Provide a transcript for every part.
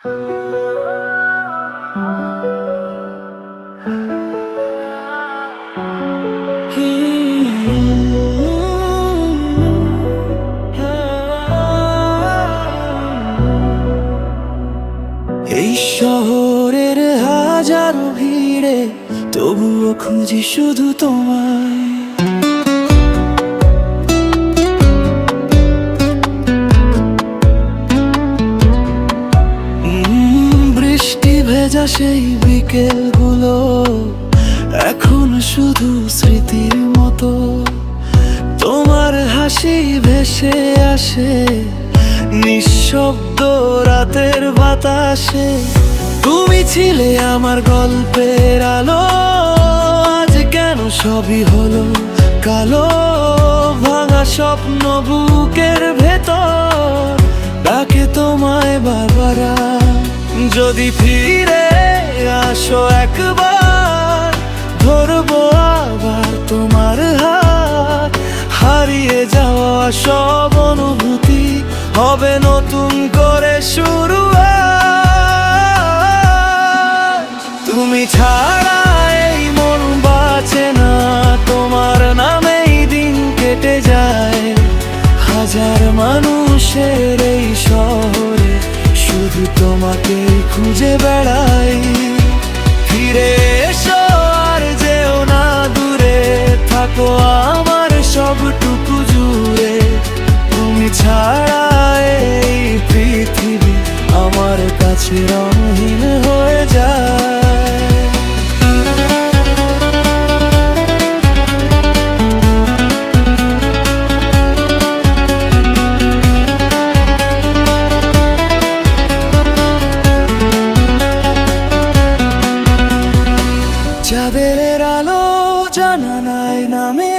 এই শহরের হাজারো ভিড়ে তবুও খুঁজি শুধু তোমায়। বৃষ্টি ভেজা সেই বিকেলগুলো এখন শুধু স্মৃতির মতো। তোমার হাসি ভেসে আসে নিঃশব্দ রাতের বাতাসে। তুমি ছিলে আমার গল্পের আলো, আজ কেন সবই হলো কালো। ভাঙা স্বপ্ন বুকের ভেতর ডাকে তোমায় বারবার। যদি ফিরে আসো একবার, ধরবো আবার তোমার হাত। হারিয়ে যাওয়া সব অনুভূতি হবে নতুন করে শুরু। তুমি ছাড়া এই মন বাঁচে না, তোমার নামেই দিন কেটে যায়। হাজার মানুষের এই শহরে শুধু তোমাকেই খুঁজে বেড়াই। ফিরে এসো আর যেও না দূরে, থাকো আমার সবটুকু জুড়ে। তুমি ছাড়া এই পৃথিবী আমার কাছে রঙহীন হয়ে যায়। চাঁদের আলো জানা নাই নামে,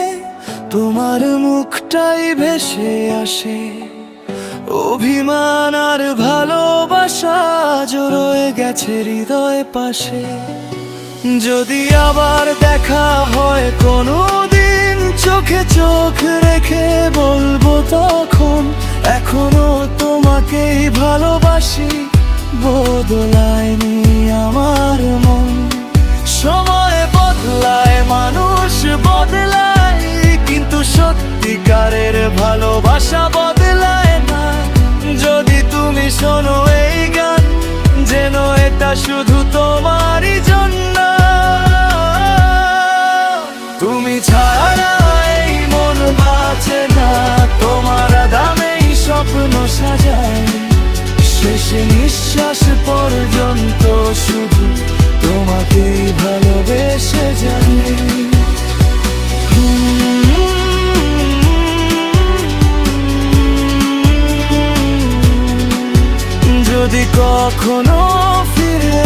তোমার মুখটাই ভেসে আসে। অভিমান আর ভালোবাসা রয়ে গেছে হৃদয় পাশে। যদি আবার দেখা হয় কোনো দিন, চোখে চোখ রেখে বলবো তখন, এখনো তোমাকেই ভালোবাসি। বদলায়নি আমার মন। সময় বদলায়, মানুষ বদলায়, কিন্তু সত্যিকারের ভালোবাসা বদলায় না। যদি তুমি শোনো এই গান, যেন এটা শুধু তোমারই জন্য। তুমি ছাড়া এই মন বাঁচে না, তোমার দামেই স্বপ্ন সাজায়। শেষ নিঃশ্বাস পর্যন্ত শুধু তোমাকেই ভালোবেসে যাই। যদি কখনো ফিরে